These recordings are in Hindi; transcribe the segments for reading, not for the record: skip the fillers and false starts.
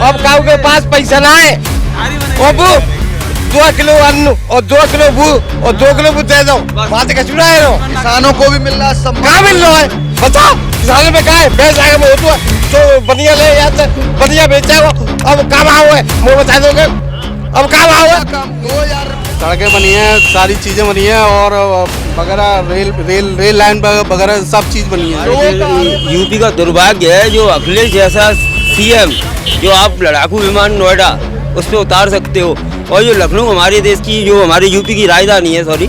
अब काऊ के पास पैसा ना है, वो 2 किलो अन्न और 2 किलो भू और 2 किलो भू दे दो, बात का चुना है। किसानों को भी मिल रहा है सम्मान, कहाँ मिल रहा है बताओ? किसानों में कहा है बेच आगे मैं होता तो बढ़िया ले यार बढ़िया बेचा वो, अब कहाँ भाव है वो बता दोगे? अब कहाँ भाव है? काम 2000 सड़कें बनी हैं, सारी चीजें बनी हैं और वगैरह रेल लाइन वगैरह सब चीज बनी है। यूपी का दुर्भाग्य है जो अखिलेश जैसा सीएम जो आप लड़ाकू विमान नोएडा उस पर उतार सकते हो, और जो लखनऊ हमारे देश की जो हमारे यूपी की राजधानी है सॉरी,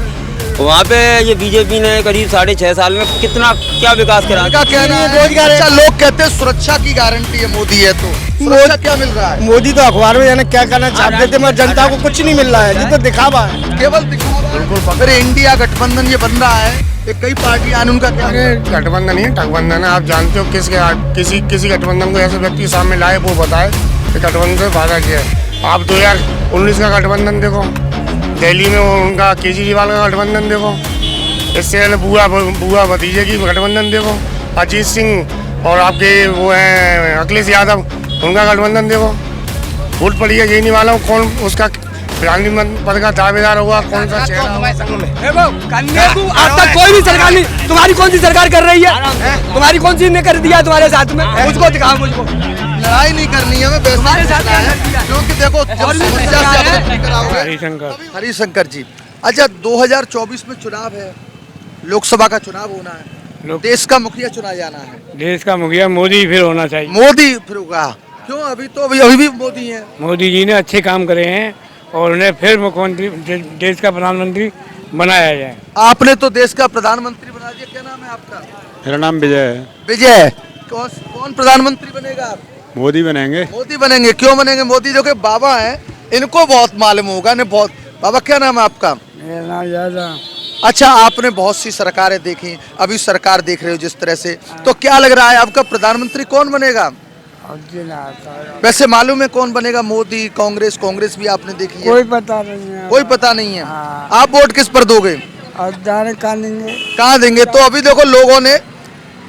वहाँ पे ये बीजेपी ने करीब 6.5 साल में कितना क्या विकास करा। का कहना है रोजगार, अच्छा लोग कहते हैं सुरक्षा की गारंटी है मोदी है, तो सुरक्षा क्या मिल रहा है? मोदी तो अखबार में जाने क्या करना चाहते थे, मगर जनता को कुछ नहीं मिल रहा है, ये तो दिखावा है, केवल दिखावा। बिल्कुल। फिर इंडिया गठबंधन ये बन रहा है, ये कई पार्टियां, उनका क्या? गठबंधन ही ठगबंधन है। आप जानते हो किसी गठबंधन को ऐसे व्यक्ति सामने लाए वो बताए कि गठबंधन से वादा किया है। आप 2019 का गठबंधन देखो, दिल्ली में उनका केजरीवाल का गठबंधन देखो, इससे पहले बुआ भतीजे की गठबंधन देखो, अजीत सिंह और आपके वो हैं अखिलेश यादव, उनका गठबंधन देखो। वोट पड़ी है, यही नहीं मालूम कौन उसका प्रधानमंत्री पद का दावेदार होगा, कौन सा चेहरा। आज तक कोई भी सरकार नहीं, तुम्हारी कौन सी सरकार कर रही है? तुम्हारी कौन सी ने कर दिया तुम्हारे साथ में? मुझको दिखाओ, मुझको लड़ाई नहीं करनी है, हमें तुम्हारे साथ है, क्योंकि देखो हरिशंकर जी। अच्छा 2024 में चुनाव है, लोकसभा का चुनाव होना है, देश का मुखिया चुना जाना है। देश का मुखिया मोदी फिर होना चाहिए। मोदी फिर होगा क्यों? अभी भी मोदी है। मोदी जी ने अच्छे काम करे हैं और उन्हें फिर मुख्यमंत्री देश का प्रधानमंत्री बनाया जाए। आपने तो देश का प्रधानमंत्री बना दिया, क्या नाम है आपका? मेरा नाम विजय है। विजय, कौन प्रधानमंत्री बनेगा आप? मोदी बनेंगे। मोदी बनेंगे, क्यों बनेंगे? मोदी जो के बाबा हैं, इनको बहुत मालूम होगा ने बहुत। बाबा क्या नाम है आपका? मेरा नाम यादा। अच्छा, आपने बहुत सी सरकारें देखी, अभी सरकार देख रहे हो जिस तरह से, तो क्या लग रहा है आपका प्रधानमंत्री कौन बनेगा? वैसे मालूम है कौन बनेगा? मोदी, कांग्रेस भी आपने देखी है? कोई पता नहीं है। कोई पता नहीं है। आप वोट किस पर दोगे? अब जाने कहाँ देंगे? तो अभी देखो लोगों ने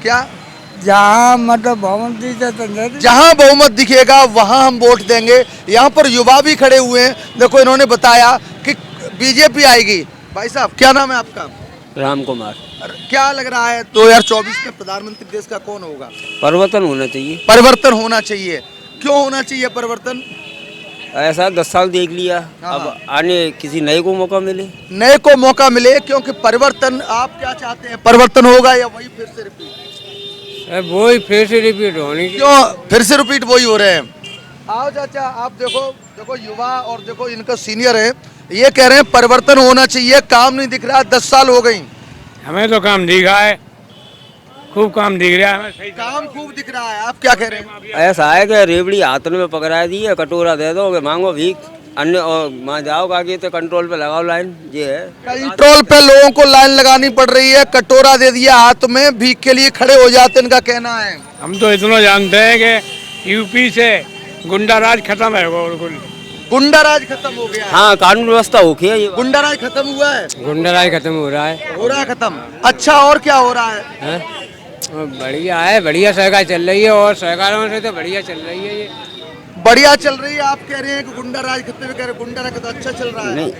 क्या, जहाँ मतलब बहुमत जहाँ बहुमत दिखेगा वहाँ हम वोट देंगे। यहाँ पर युवा भी खड़े हुए हैं, देखो इन्होंने बताया कि बीजेपी आएगी। भाई साहब क्या नाम है आपका? राम कुमार। क्या लग रहा है 2024 में प्रधानमंत्री देश का कौन होगा? परिवर्तन होना चाहिए। परिवर्तन होना चाहिए, क्यों होना चाहिए परिवर्तन? ऐसा 10 साल देख लिया, अब आने किसी नए को मौका मिले। नए को मौका मिले, क्योंकि परिवर्तन आप क्या चाहते हैं? परिवर्तन होगा या वही फिर से रिपीट? वही फिर से रिपीट होने की। क्यों फिर से रिपीट वही हो रहे हैं? आओ चाचा, आप देखो युवा और देखो इनका सीनियर है, ये कह रहे हैं परिवर्तन होना चाहिए, काम नहीं दिख रहा, 10 साल हो गई। हमें तो काम दिख रहा है, खूब काम दिख रहा है हमें। सही काम खूब दिख रहा है, आप क्या कह रहे हैं? ऐसा है कि रेवड़ी हाथ में पकड़ा दी है, कटोरा दे दो, मांगो भीख, अन्य और वहाँ जाओ आगे तो कंट्रोल पे लगाओ लाइन, ये है। कंट्रोल पे लोगों को लाइन लगानी पड़ रही है, कटोरा दे दिया हाथ में, भीख के लिए खड़े हो जाते, इनका कहना है। हम तो इतना जानते हैं कि यूपी से गुंडा राज खत्म है, बिल्कुल गुंडा राज खत्म हो गया है। हाँ, कानून व्यवस्था हो गया है। गुंडा राज खत्म हुआ है, गुंडा राज खत्म हो रहा है खत्म। अच्छा, और क्या हो रहा है? बढ़िया है, बढ़िया सरकार चल रही है और सरकारों से तो बढ़िया चल रही है। ये बढ़िया चल रही है, आप कह रहे हैं कि गुंडा राज खत्म, कह रहे गुंडा राज तो अच्छा चल रहा है। नहीं,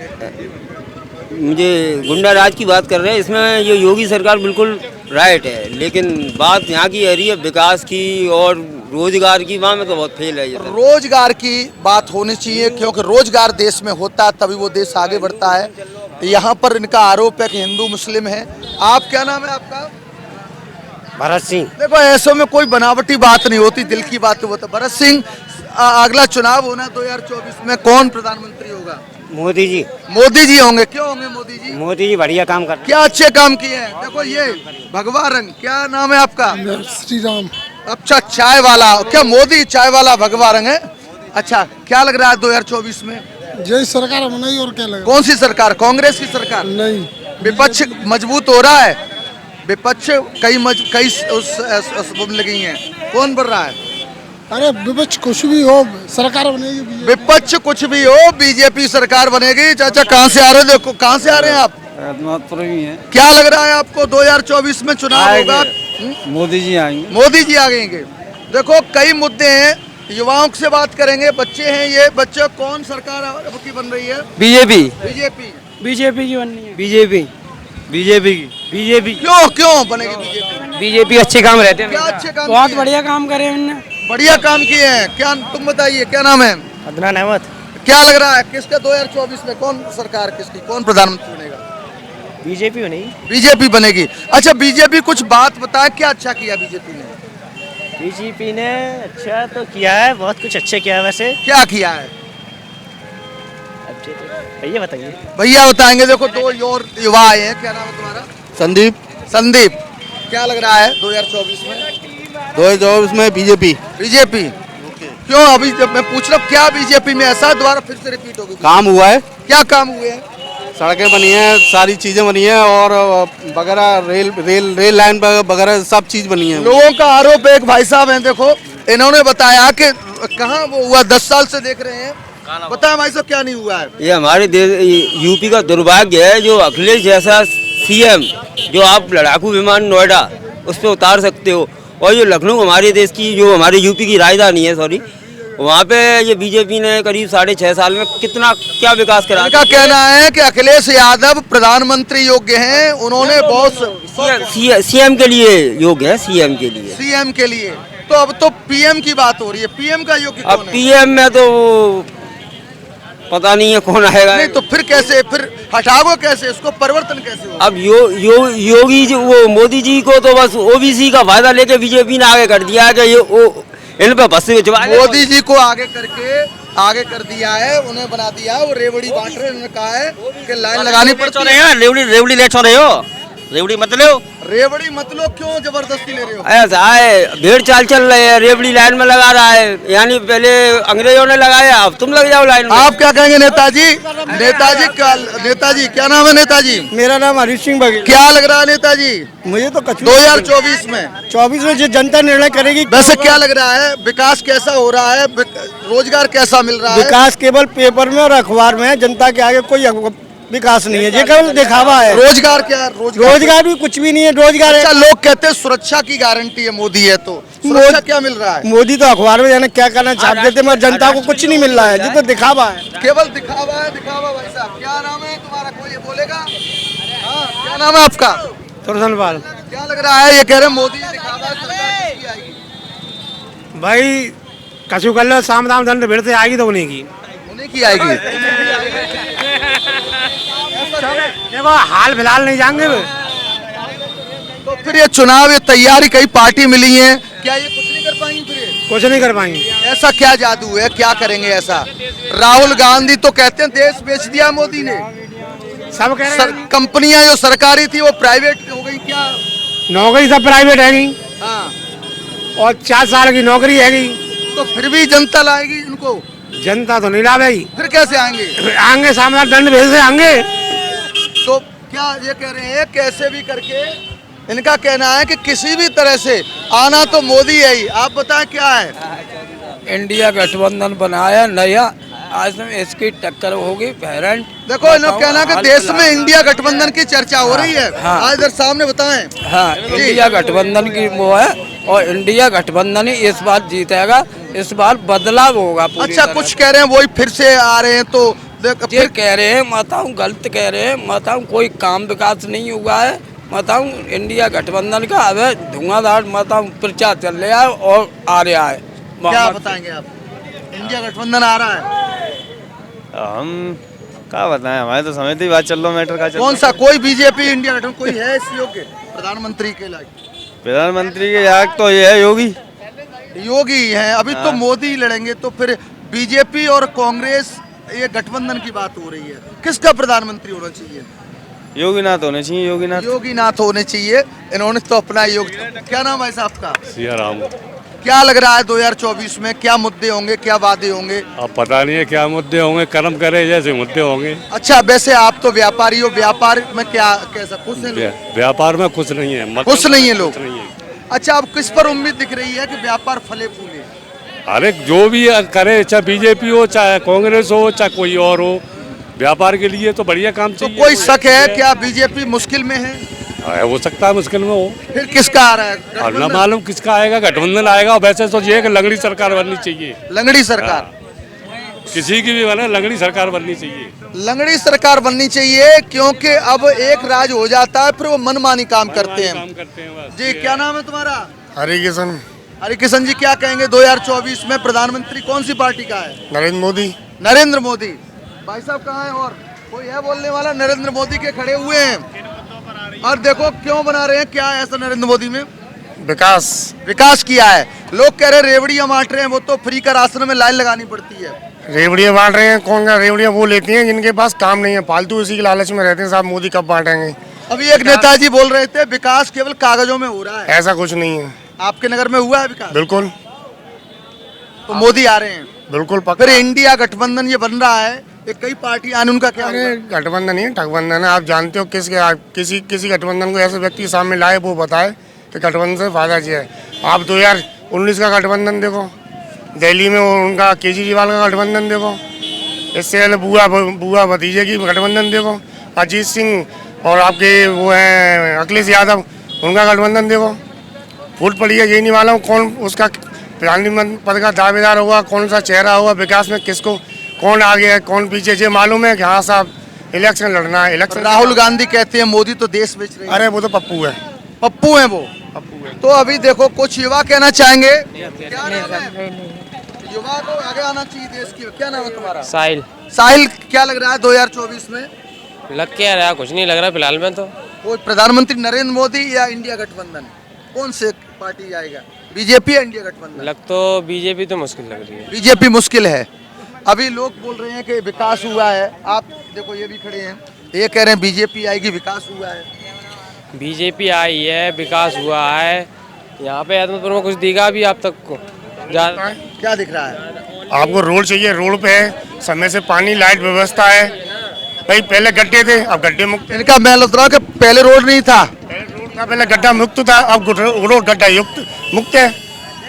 मुझे गुंडा राज की बात कर रहे हैं, इसमें ये योगी सरकार बिल्कुल राइट है, लेकिन बात यहाँ की आ रही है विकास की और रोजगार की, वहाँ में तो बहुत फेल है। ये रोजगार की बात होनी चाहिए, क्योंकि रोजगार देश में होता है तभी वो देश आगे बढ़ता है। यहाँ पर इनका आरोप है कि हिंदू मुस्लिम है। आप क्या नाम है आपका? भरत सिंह। देखो ऐसों में कोई बनावटी बात नहीं होती, दिल की बात होती। भरत सिंह, अगला चुनाव होना 2024 में, कौन प्रधानमंत्री होगा? मोदी जी। मोदी जी होंगे, क्यों होंगे मोदी जी? मोदी जी बढ़िया काम कर, क्या अच्छे काम किए हैं। देखो ये भगवा रंग, क्या नाम है आपका? श्री राम। अच्छा, चाय वाला, क्या मोदी चाय वाला भगवा रंग है? अच्छा, क्या लग रहा है 2024 में? जय सरकार बनाई और क्या लगा? कौन सी सरकार? कांग्रेस की सरकार? नहीं, विपक्ष मजबूत हो रहा है, विपक्ष कई लगी हैं, कौन बढ़ रहा है? अरे विपक्ष कुछ भी हो, सरकार बनेगी। विपक्ष कुछ भी हो, बीजेपी सरकार बनेगी। चाचा कहाँ से आ रहे हो? देखो कहाँ से आ रहे हैं आप? क्या लग रहा है आपको 2024 में चुनाव होगा? मोदी जी आएंगे। मोदी जी आएंगे। देखो कई मुद्दे हैं युवाओं से बात करेंगे, बच्चे हैं ये, बच्चे कौन सरकार अब की बन रही है? BJP BJP. बीजेपी की बननी है। बीजेपी बीजेपी की बीजेपी क्यों बनेगी बीजेपी? बीजेपी अच्छे काम रहते हैं क्या अच्छे काम बहुत किए हैं? बढ़िया काम करे उनने। बढ़िया काम किए हैं। क्या तुम बताइए, क्या नाम है? अदनान अहमद। क्या लग रहा है किसका 2024 में कौन सरकार, किसकी कौन प्रधानमंत्री बनेगा? बीजेपी बनेगी। बीजेपी बनेगी। अच्छा, बीजेपी कुछ बात बताए, क्या अच्छा किया बीजेपी ने? बीजेपी ने अच्छा तो किया है, बहुत कुछ अच्छे किया है वैसे। क्या किया है भैया बताइए। भैया बताएंगे। देखो दो और युवा आए हैं, क्या नाम है तुम्हारा? संदीप। संदीप, क्या लग रहा है 2024 में? 2024 में बीजेपी। बीजेपी। क्यों? अभी जब मैं पूछ रहा हूँ क्या बीजेपी में ऐसा, दोबारा फिर से रिपीट होगी। काम हुआ है, क्या काम हुए हैं? सड़कें बनी हैं, सारी चीजें बनी हैं और वगैरह रेल लाइन वगैरह सब चीज बनी है। लोगों का आरोप है, एक भाई साहब हैं, देखो इन्होंने बताया कि कहाँ वो हुआ, 10 साल से देख रहे हैं। बताया भाई साहब क्या नहीं हुआ है? ये हमारे देश यूपी का दुर्भाग्य है जो अखिलेश जैसा सीएम, जो आप लड़ाकू विमान नोएडा उस पर उतार सकते हो, और जो लखनऊ हमारे देश की, जो हमारे यूपी की राजधानी है, सॉरी, वहाँ पे ये बीजेपी ने करीब 6.5 साल में कितना क्या विकास करा। इनका कहना है कि अखिलेश यादव प्रधानमंत्री योग्य हैं, उन्होंने बहुत सीएम के लिए योग्य है, सीएम के लिए। सीएम के लिए। तो अब तो पीएम की बात हो रही है, पीएम का योग्य अब कौन है? पीएम में तो पता नहीं है कौन आएगा। नहीं तो फिर कैसे, फिर हटाओगे कैसे, उसको परिवर्तन कैसे होगा? अब योगी जी, वो मोदी जी को तो बस ओबीसी का फायदा लेके बीजेपी ने आगे कर दिया है कि ये इन पे बस मोदी जी को आगे कर दिया है, उन्हें बना दिया है, वो रेवड़ी बांट रहे हैं। उन्होंने कहा है कि लाइन लगानी पड़ती है। रेवड़ी ले छोड़ रहे हो, रेवड़ी मत लो, रेवड़ी मत लो, क्यों जबरदस्ती ले रहे हो? ऐसा है, भेड़ चाल चल रहे हैं, रेवड़ी लाइन में लगा रहा है, यानी पहले अंग्रेजों ने लगाया, अब तुम लग जाओ लाइन में। आप क्या कहेंगे नेताजी? नेताजी क्या नाम है नेताजी? मेरा नाम हरीश सिंह बघेल। क्या लग रहा है नेताजी मुझे तो कछु 2024 में? 24 में जो जनता निर्णय करेगी। वैसे क्या लग रहा है, विकास कैसा हो रहा है, रोजगार कैसा मिल रहा है? विकास केवल पेपर में और अखबार में है, जनता के आगे कोई विकास नहीं है, ये केवल दिखावा है। रोजगार क्या? रोजगार भी कुछ भी नहीं है। रोजगार अच्छा, लोग कहते हैं सुरक्षा की गारंटी है मोदी है, तो सुरक्षा क्या मिल रहा है? मोदी तो अखबार में जाने क्या करना छाप देते, मगर जनता को कुछ नहीं मिल रहा है, ये तो दिखावा है। केवल दिखावा है, दिखावा। भाई साहब क्या नाम है तुम्हारा, कोई ये बोलेगा? हाँ, क्या नाम है आपका? तुरसनपाल। क्या लग रहा है, ये कह रहे हैं मोदी दिखावा है, सरकार किसकी आएगी? भाई कछु कर लो, साम दाम दंड भिड़ते आएगी तो उन्हीं की आएगी। देखो हाल फिलहाल नहीं जाएंगे। तो फिर ये चुनाव, ये तैयारी, कई पार्टी मिली है, क्या ये कुछ नहीं कर पाएंगी? फिर ये कुछ नहीं कर पाएंगे। ऐसा क्या जादू है, क्या करेंगे ऐसा? राहुल गांधी तो कहते हैं देश बेच दिया मोदी ने, सब कह रहे हैं कंपनियां जो सरकारी थी वो प्राइवेट हो गई। क्या नौकरी सब प्राइवेट है गई, हाँ, और 4 साल की नौकरी है गई, तो फिर भी जनता लाएगी इनको? जनता तो नहीं लावेगी। फिर कैसे आएंगे? आएंगे सामने दंड भेज से आएंगे। तो क्या ये कह रहे हैं कैसे भी करके, इनका कहना है कि किसी भी तरह से आना तो मोदी है ही। आप बताएं क्या है? इंडिया गठबंधन बनाया नया, आज में इसकी टक्कर होगी भैरन। देखो इनका कहना है कि देश में इंडिया गठबंधन की चर्चा हो रही है। हाँ। आज इधर सामने बताएं। हाँ, इंडिया गठबंधन की वो है, और इंडिया गठबंधन ही इस बार जीतेगा, इस बार बदलाव होगा पूरी अच्छा, तरह कुछ से। कह रहे हैं वही फिर से आ रहे हैं, तो ये कह रहे हैं, बताऊं गलत कह रहे हैं, बताऊं कोई काम विकास नहीं हुआ है, बताऊं इंडिया गठबंधन का अब धुआंधार बताऊं प्रचार चल रहा है और आ रहा है। क्या बताएंगे आप? इंडिया गठबंधन आ रहा है, हम क्या बताएं, हमारे तो समझते ही बात चल रहा मैटर का। कौन सा? कोई बीजेपी इंडिया गठबंधन कोई है इस योग्य प्रधानमंत्री के लायक? प्रधानमंत्री के याद तो ये है योगी है। अभी तो मोदी लड़ेंगे, तो फिर बीजेपी और कांग्रेस, ये गठबंधन की बात हो रही है, किसका प्रधानमंत्री होना चाहिए? योगीनाथ होने चाहिए, योगीनाथ होने चाहिए। इन्होंने तो अपना योग। क्या नाम है साहब का? सियाराम। क्या लग रहा है 2024 में क्या मुद्दे होंगे, क्या वादे होंगे? अब पता नहीं है क्या मुद्दे होंगे, कर्म करे जैसे मुद्दे होंगे। अच्छा, वैसे आप तो व्यापारी हो, व्यापार में क्या कैसा खुश हैं लोग? व्यापार में खुश नहीं है, खुश नहीं है लोग। खुश नहीं है। अच्छा, अब किस पर उम्मीद दिख रही है कि व्यापार फले फूले? अरे जो भी करे, चाहे बीजेपी हो, चाहे कांग्रेस हो, चाहे कोई और हो, व्यापार के लिए तो बढ़िया काम तो चाहिए। कोई शक है क्या बीजेपी मुश्किल में है? हो सकता है मुश्किल में हो। फिर किसका आ रहा है? और न मालूम किसका आएगा, गठबंधन आएगा। और वैसे तो ये है कि लंगड़ी सरकार बननी चाहिए, लंगड़ी सरकार। किसी की भी बने लंगड़ी सरकार बननी चाहिए। लंगड़ी सरकार बननी चाहिए, क्योंकि अब एक राज हो जाता है फिर वो मनमानी काम करते हैं। बस। जी, क्या नाम है तुम्हारा? हरिकिशन। हरिकिशन जी, क्या कहेंगे 2024 में प्रधानमंत्री कौन सी पार्टी का है? नरेंद्र मोदी। नरेंद्र मोदी। भाई साहब कहाँ हैं? और कोई है बोलने वाला? नरेंद्र मोदी के खड़े हुए हैं। और देखो क्यों बना रहे हैं, क्या है ऐसा नरेंद्र मोदी में? विकास। विकास किया है। लोग कह रहे हैं रेवड़ियां बांट रहे हैं, वो तो फ्री का राशन में लाइन लगानी पड़ती है। रेवड़ियाँ बांट रहे हैं, कौन का रेवड़ियाँ वो लेती हैं जिनके पास काम नहीं है, फालतू इसी के लालच में रहते हैं। साहब मोदी कब बांटेंगे? अभी एक नेताजी बोल रहे थे विकास केवल कागजों में हो रहा है। ऐसा कुछ नहीं है। आपके नगर में हुआ है विकास? बिल्कुल। तो मोदी आ रहे हैं? बिल्कुल पक्का। फिर इंडिया गठबंधन ये बन रहा है, ये कई पार्टियां, उनका क्या अरे होगा? गठबंधन नहीं, ठगबंधन है। आप जानते हो किसी गठबंधन को ऐसे व्यक्ति सामने लाए, वो बताए कि गठबंधन से फायदा क्या है। आप 2019 का गठबंधन देखो, दिल्ली में उनका केजरीवाल का गठबंधन देखो, इससे पहले बुआ भतीजे की गठबंधन देखो, अजीत सिंह और आपके वो हैं अखिलेश यादव, उनका गठबंधन देखो। फूट पड़ी है। यही नहीं मालूम कौन उसका प्रधानमंत्री पद का दावेदार होगा, कौन सा चेहरा होगा, विकास में किसको कौन आगे है कौन पीछे। ये मालूम है कि हाँ साहब इलेक्शन लड़ना है। इलेक्शन राहुल गांधी कहते हैं मोदी तो देश बेच रहे हैं। अरे वो तो पप्पू है। पप्पू है वो। तो अभी देखो कुछ युवा कहना चाहेंगे। क्या नाम है? युवा को आगे आना चाहिए देश की। क्या नाम है तुम्हारा? साहिल। साहिल, क्या लग रहा है 2024 में? लग क्या रहा है? कुछ नहीं लग रहा फिलहाल में तो। कोई प्रधानमंत्री नरेंद्र मोदी या इंडिया गठबंधन, कौन से पार्टी आएगा? बीजेपी या इंडिया गठबंधन? लग तो बीजेपी तो मुश्किल लग रही है। बीजेपी मुश्किल है। अभी लोग बोल रहे हैं कि विकास हुआ है। आप देखो ये भी खड़े हैं, ये कह रहे हैं बीजेपी आएगी, विकास हुआ है। बीजेपी आई है, विकास हुआ है। यहाँ पे आदमपुर में कुछ दिखा भी आप तक को? क्या दिख रहा है? आपको रोड चाहिए, रोड पे है समय से पानी लाइट व्यवस्था है। भाई पहले गड्ढे थे, अब गड्ढे मुक्त। इनका मैं लग रहा हूँ कि पहले रोड नहीं था, रोड था पहले गड्ढा मुक्त था, अब रोड गड्ढा युक्त मुक्त है।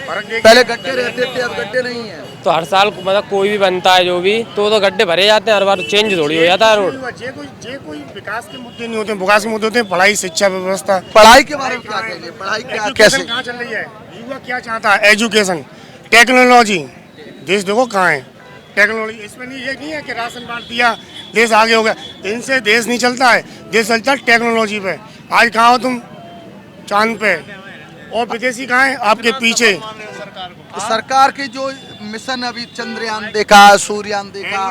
पहले गड्ढे रहते थे, अब गड्ढे नहीं है। तो हर साल मतलब कोई भी बनता है जो भी, तो गड्ढे भरे जाते हैं हर बार, चेंज थोड़ी हो जाता है रोड। जे कोई विकास के मुद्दे नहीं होते, विकास के मुद्दे होते हैं पढ़ाई, शिक्षा व्यवस्था। पढ़ाई के बारे में क्या कहेंगे? पढ़ाई क्या कैसे कहाँ चल रही है? युवा क्या चाहता है? Education, technology. देश देखो कहाँ है टेक्नोलॉजी। इसमें नहीं ये नहीं है कि राशन बांट दिया देश आगे हो गया। इनसे देश नहीं चलता है, देश चलता है टेक्नोलॉजी पे। आज कहाँ हो तुम? चांद पे। और विदेशी कहाँ है? आपके पीछे। तो सरकार के जो मिशन अभी चंद्रयान देखा, सूर्ययान देखा,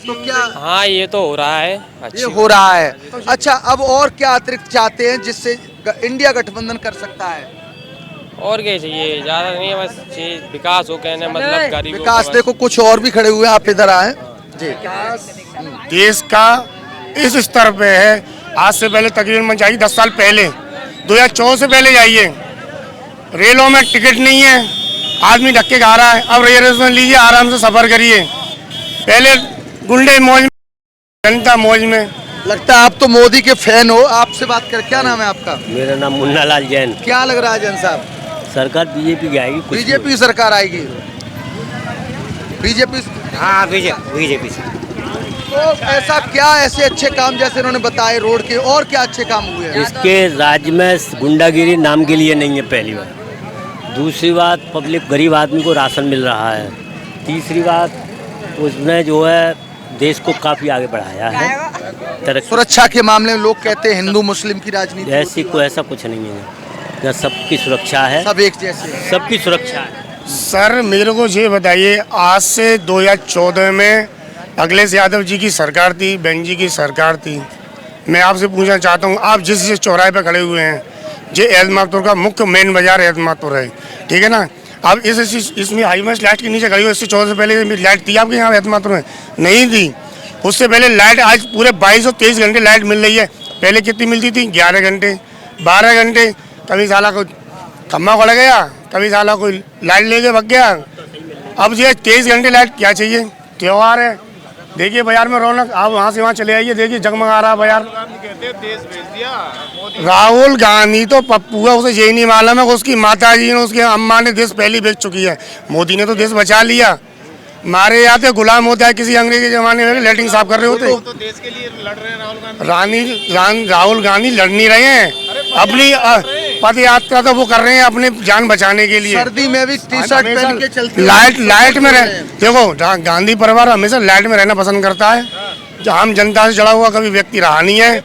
तो क्या हाँ ये तो हो रहा है, ये हो रहा है? अच्छा, अब और क्या अतिरिक्त चाहते हैं जिससे इंडिया गठबंधन कर सकता है? और क्या चाहिए? ज्यादा नहीं है, बस ये विकास हो, कहने मतलब गरीबों विकास। का देखो कुछ और भी खड़े हुए हैं, आप इधर आए जी। देश का इस स्तर पे है। आज से पहले तकरीबन जाइए 10 साल पहले, 2014 से पहले जाइए, रेलों में टिकट नहीं है, आदमी धक्के खा रहा है। अब रिजर्वेशन लीजिए, आराम से सफर करिए। पहले गुंडे मौज में, जनता मौज में। लगता है आप तो मोदी के फैन हो। आपसे बात कर, क्या नाम है आपका? मेरा नाम मुन्ना लाल जैन। क्या लग रहा है जैन साहब? सरकार बीजेपी की आएगी। बीजेपी सरकार आएगी। बीजेपी, हाँ बीजेपी से। तो ऐसा क्या ऐसे अच्छे काम जैसे इन्होंने बताए रोड के, और क्या अच्छे काम हुए हैं? इसके राज्य में गुंडागिरी नाम के लिए नहीं है, पहली बात। दूसरी बात, पब्लिक गरीब आदमी को राशन मिल रहा है। तीसरी बात, उसने जो है देश को काफ़ी आगे बढ़ाया है। सुरक्षा के मामले में लोग कहते हैं हिंदू मुस्लिम की राजनीति। ऐसी कोई ऐसा कुछ नहीं है, यहाँ सबकी सुरक्षा है, सब एक जैसे हैं। सबकी सुरक्षा है। सर मेरे को ये बताइए, आज से 2014 में अखिलेश यादव जी की सरकार थी, बहन जी की सरकार थी। मैं आपसे पूछना चाहता हूँ, आप जिस चौराहे पे खड़े हुए हैं, ये एलमातुर का मुख्य मेन बाजार एलमातुर है, ठीक है ना? अब इसमें हाईवेस्ट लाइट के नीचे खड़ी हो, इससे 14 से पहले लाइट थी आपके यहाँ एलमातुर में? नहीं थी। उससे पहले लाइट, आज पूरे 22 और 23 घंटे लाइट मिल रही है। पहले कितनी मिलती थी? 11 घंटे, 12 घंटे। कभी साला कोई खम्मा खड़ गया, कभी साला कोई लाइट लेके भाग गया। अब ये 23 घंटे लाइट क्या चाहिए? त्योहार है, देखिए बाजार में रौनक। आप वहाँ से वहाँ चले आइए, देखिए जगमगा रहा बाजार। राहुल गांधी तो पप्पू है, उसे यही नहीं मालूम है कि उसकी माता जी ने, उसके अम्मा ने देश पहले बेच चुकी है। मोदी ने तो देश बचा लिया। मारे जाते गुलाम होता है किसी अंग्रेज के जमाने में, लेटरिन साफ कर रहे होते। तो देश के लिए लड़ रहे हैं राहुल गांधी। राहुल गांधी लड़ नहीं रहे हैं, अपनी पद यात्रा तो वो कर रहे हैं अपनी जान बचाने के लिए। सर्दी में भी टी शर्ट पहन के चलते हैं। लाइट में रह देखो, गांधी परिवार हमेशा लाइट में रहना पसंद करता है। जो हम जनता से जुड़ा हुआ कभी व्यक्ति रहा नहीं है।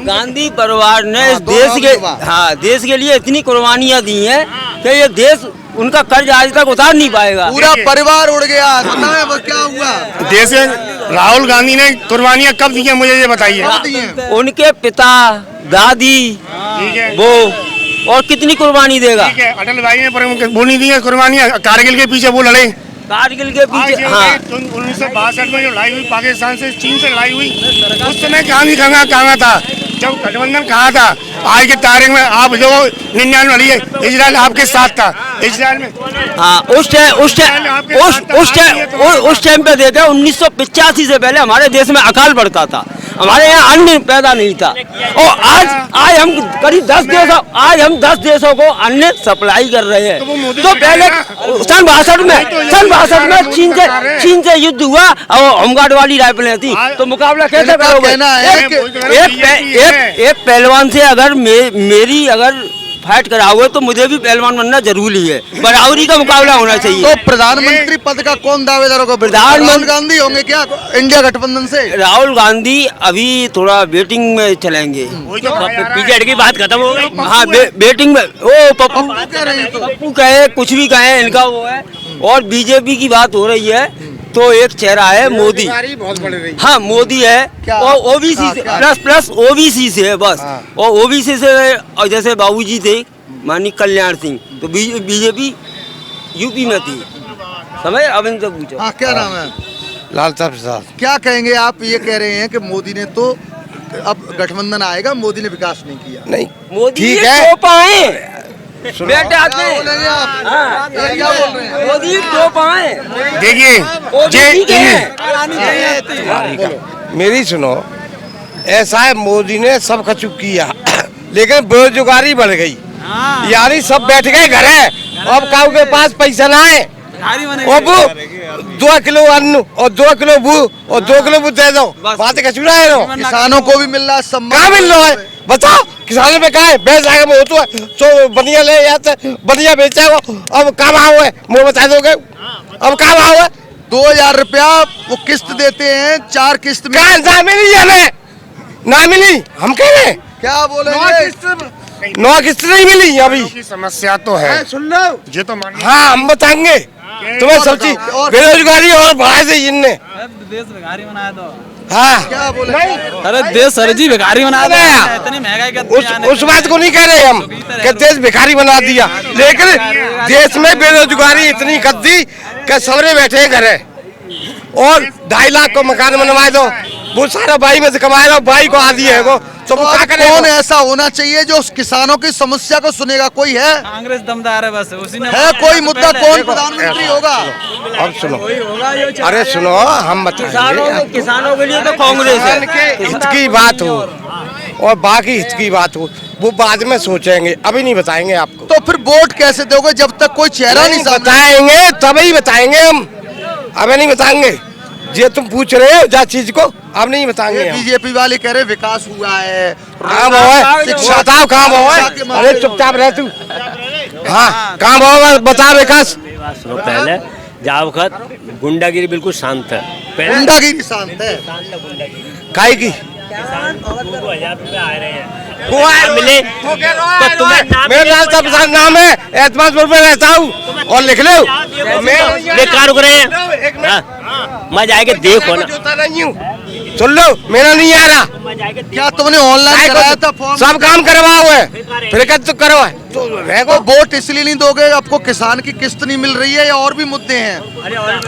गांधी परिवार ने इस देश के लिए इतनी कुर्बानियां दी हैं कि ये देश उनका कर्ज आज तक उतार नहीं पाएगा। पूरा परिवार उड़ गया, बताएं वो क्या हुआ? देश में राहुल गांधी ने कुर्बानियां कब दी हैं, मुझे ये बताइए। उनके पिता दादी वो और कितनी कुर्बानी देगा। ठीक है, अटल भाई ने वो नहीं दी है कुर्बानियां, कारगिल के पीछे वो लड़े। कारगिल के पीछे 1962 में जो लड़ाई हुई पाकिस्तान से, चीन से लड़ाई हुई, उस समय गांधी कहाँ था जब गठबंधन कहा था। आज की तारीख में आप जो 99 लड़ी है, इजराइल आपके साथ था। इजराइल में उस टाइम पे देखा 1985 से पहले हमारे देश में अकाल पड़ता था, हमारे यहाँ अन्न पैदा नहीं था। और आज हम करीब 10 देशों को अन्न सप्लाई कर रहे हैं। तो पहले सन 62 में चीन से युद्ध हुआ और होमगार्ड वाली राइफलें थी, तो मुकाबला कैसे करोगे? एक पहलवान से अगर मेरी फाइट कराओगे तो मुझे भी पहलवान बनना जरूरी है, बराबरी का मुकाबला होना चाहिए। तो प्रधानमंत्री पद का कौन दावेदार होगा? राहुल गांधी होंगे क्या इंडिया गठबंधन से? राहुल गांधी अभी थोड़ा वेटिंग में चलेंगे। पीछे की बात खत्म हो गई। हाँ, वेटिंग में ओ पप्पू कहे कुछ भी कहे, इनका वो है। और बीजेपी की बात हो रही है तो एक चेहरा है मोदी। हाँ, मोदी है और ओबीसी से प्लस ओबीसी से है बस। और ओबीसी से और जैसे बाबूजी थे माननीय कल्याण सिंह, तो बीजेपी यूपी में थी। समझ? अब इनसे पूछो। हाँ, क्या नाम है? लाल साहब। क्या कहेंगे आप? ये कह रहे हैं कि मोदी ने तो अब गठबंधन आएगा, मोदी ने विकास नहीं किया। नहीं, मोदी ठीक है, बेटे आते हैं। क्या बोल रहे हैं? मोदी दो पाए। देखिए मेरी सुनो, ऐसा है मोदी ने सब कुछ किया लेकिन बेरोजगारी बढ़ गई। यानी सब बैठ गए घर है, अब काऊ के पास पैसा ना है। अब 2 किलो अन्न और 2 किलो भू और 2 किलो भू दे दो, बात कचू रहा है। किसानों को भी मिल रहा है सम्मान। कहाँ मिल रहा है बताओ? किसानों पे कहा है भैंस आगे में होता है तो बनिया ले जाते, बनिया बेचा वो अब कहाँ भाव है, मुझे बता दोगे अब कहाँ भाव है? 2000 रुपया वो किस्त देते हैं, 4 किस्त में ना मिली हमें, ना मिली। हम कह रहे हैं क्या बोलेंगे? 9 किस्त नहीं मिली अभी। समस्या तो है, सुन लो ये तो हाँ, हम बताएंगे तुम्हें सब चीज। बेरोजगारी और बढ़ाई थी इनने, देश भिखारी बनाया तो। हाँ क्या बोले? अरे देश सर जी भिखारी बना दिया, इतनी महंगाई उस बात को नहीं कह रहे हम कि देश भिखारी बना दिया, लेकिन देश में बेरोजगारी इतनी कर दी कि सबरे बैठे घर है। और 2.5 लाख को मकान बनवाए दो, वो सारा भाई में से कमाए दो, भाई को आदि है वो तो क्या करे? कौन ऐसा होना चाहिए जो किसानों की समस्या को सुनेगा? कोई है? कांग्रेस दमदार है बस, उसी ने है कोई मुद्दा? कौन प्रधानमंत्री होगा? अब सुनो, अरे सुनो, हम बताएंगे। किसानों के लिए तो कांग्रेस है। हित की बात हो और बाकी हित की बात हो वो बाद में सोचेंगे, अभी नहीं बताएंगे आपको। तो फिर वोट कैसे दोगे जब तक कोई चेहरा नहीं सामने? बताएंगे तभी बताएंगे हम, अभी नहीं बताएंगे। ये तुम पूछ रहे हो जा चीज को, अब नहीं बताएंगे। बीजेपी वाले कह रहे विकास हुआ है, कहाँ भाव है बताओ, कहाँ भाव है? अरे चुपचाप रह तू। हाँ, कहाँ भाव है बता विकास। पहले जाओ खत गुंडागिरी बिल्कुल शांत है, गुंडागिरी शांत है। काहे की 2000 रुपए आ रहे हैं मिले तो तुम्हें मेरा लाल साहब नाम है, एतमाद में रहता हूँ और लिख लो। बेकार रुक रहे हैं, मैं जाके देखो ना। सुन लो, मेरा नहीं आ रहा। क्या तुमने ऑनलाइन कराया था फॉर्म? सब काम करवाओ है, फिर क्या तो करवा तो वोट इसलिए नहीं दोगे? आपको किसान की किस्त नहीं मिल रही है या और भी मुद्दे हैं?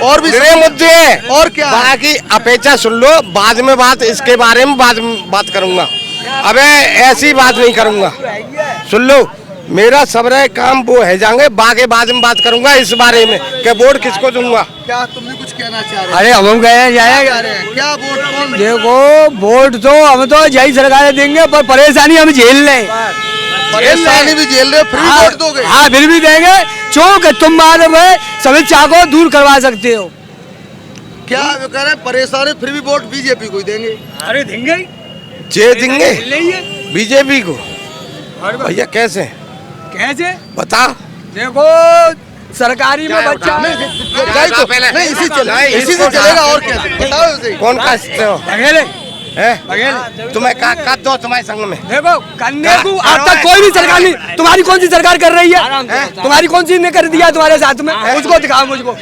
और भी मुद्दे हैं। और क्या? बाकी अपेक्षा सुन लो, बाद में बात इसके बारे में बाद में बात करूंगा, अबे ऐसी बात नहीं करूंगा। सुन लो, मेरा सबरे काम वो है जाएंगे, बाकी बाद में बात करूंगा इस बारे में कि वोट किसको दूंगा। क्या तुमने कुछ कहना चाह रहे? अरे हम गए जाएगा क्या वोट कौन? देखो वोट तो हम तो यही सरकारें देंगे, पर परेशानी हम झेल लें। परेशानी भी झेल रहे, फिर भी वोट दोगे? हाँ, फिर भी देंगे। क्यों? तुम बाद में समस्या को दूर करवा सकते हो। क्या कह रहे? परेशानी फिर भी वोट बीजेपी को ही देंगे? अरे देंगे, जे देंगे बीजेपी को। भैया कैसे कैसे बता। देखो सरकारी में बच्चा नहीं इसी से चलेगा और क्या बताओ उसे। कौन का अकेले है तुम्हें का दो तुम्हारे संग में। देखो कन्या को आज तक कोई भी सरकार नहीं। तुम्हारी कौन सी सरकार कर रही है? तुम्हारी कौन सी ने कर दिया तुम्हारे साथ में? उसको दिखाओ मुझको।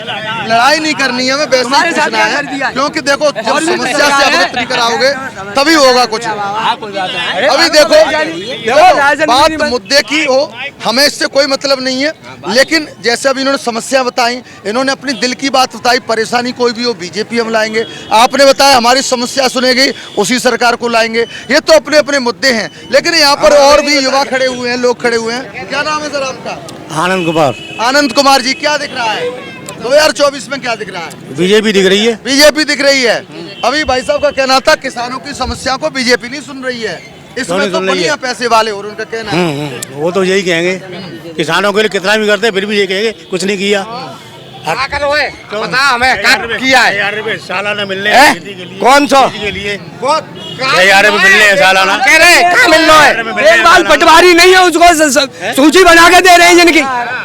लड़ाई नहीं करनी है, हमें वैसे ही पूछना है, क्योंकि देखो जब समस्या से अवगत नहीं कराओगे तभी होगा कुछ। अभी देखो बात मुद्दे की हो, हमें इससे कोई मतलब नहीं है, लेकिन जैसे अभी इन्होंने समस्या बताई, इन्होंने अपनी दिल की बात बताई, परेशानी कोई भी हो बीजेपी हम लाएंगे। आपने बताया हमारी समस्या सुनेगी उसी सरकार को लाएंगे। ये तो अपने अपने मुद्दे हैं, लेकिन यहाँ पर और भी युवा खड़े हुए हैं, लोग खड़े हुए हैं। क्या नाम है सर आपका? आनंद कुमार। आनंद कुमार जी, क्या दिख रहा है 2024 में? क्या दिख रहा है? बीजेपी दिख रही है। बीजेपी दिख रही है। अभी भाई साहब का कहना था किसानों की समस्या को बीजेपी नहीं सुन रही है, इसमें तो बढ़िया पैसे वाले और उनका कहना है। वो तो यही कहेंगे, किसानों के लिए कितना भी करते फिर भी ये कहेंगे कुछ नहीं किया। बता हमें क्या किया है? 1000 रुपए सालाना मिलने कौन सा के लिए 1000 रुपए मिलने हैं सालाना। कह रहे कहाँ मिल रहा है? एक बार पटवारी नहीं है, उसको सूची बना के दे रहे हैं जिनकी,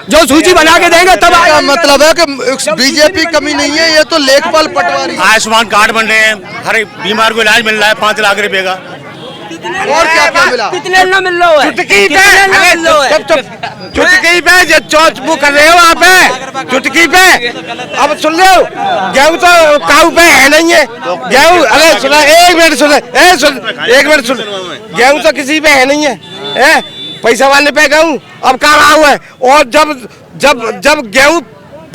जो सूची बना के देंगे तब का मतलब है कि बीजेपी कमी नहीं है, ये तो लेखपाल पटवारी। आयुष्मान कार्ड बन रहे हैं, हर बीमार को इलाज मिल रहा है 5 लाख रुपए का। और क्या क्या मिला? कितने न मिल रहा है? चुटकी पे चुटकी पे जो चौच वो कर रहे हो वहाँ पे चुटकी पे। अब सुन लो गेहूँ तो काऊ पे है नहीं है गेहूँ। अरे सुना एक मिनट सुन एक मिनट सुन, गेहूँ तो किसी पे है नहीं है पैसा वाले पे गेहूँ। अब कहाँ भाव है? और जब जब जब गेहूँ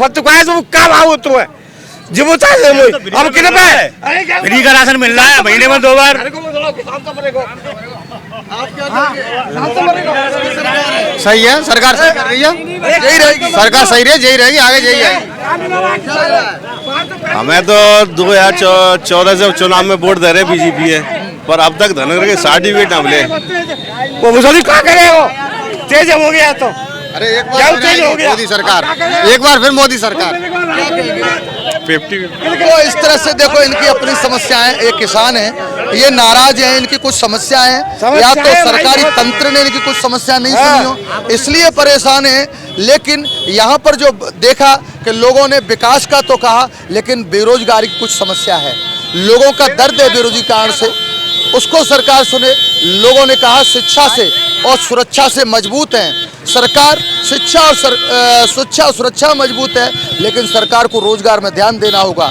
पत्ता तो कहाँ भाव तो है जब अब कितने पे फ्री का राशन मिल रहा है महीने में 2 बार। सही है, सरकार सही कर रही है, यही रहेगी सरकार सही रही, यही रहेगी, आगे यही है। हमें तो 2014 से चुनाव में वोट दे रहे बीजेपी है, पर अब तक धनगर के सर्टिफिकेट न मिले। वो मुसली क्या करे हो? तेज हो गया तो अरे एक बार मोदी सरकार, एक बार फिर मोदी सरकार 50। तो इस तरह से देखो इनकी अपनी समस्याएं, एक किसान है ये नाराज है, इनकी कुछ समस्याएं हैं, या तो सरकारी तंत्र ने इनकी कुछ समस्या नहीं सुनी हो इसलिए परेशान है। लेकिन यहाँ पर जो देखा कि लोगों ने विकास का तो कहा, लेकिन बेरोजगारी की कुछ समस्या है, लोगों का दर्द है बेरोजगारी कारण से, उसको सरकार सुने। लोगों ने कहा शिक्षा से और सुरक्षा से मजबूत हैं सरकार, शिक्षा और सुरक्षा मजबूत है, लेकिन सरकार को रोजगार में ध्यान देना होगा।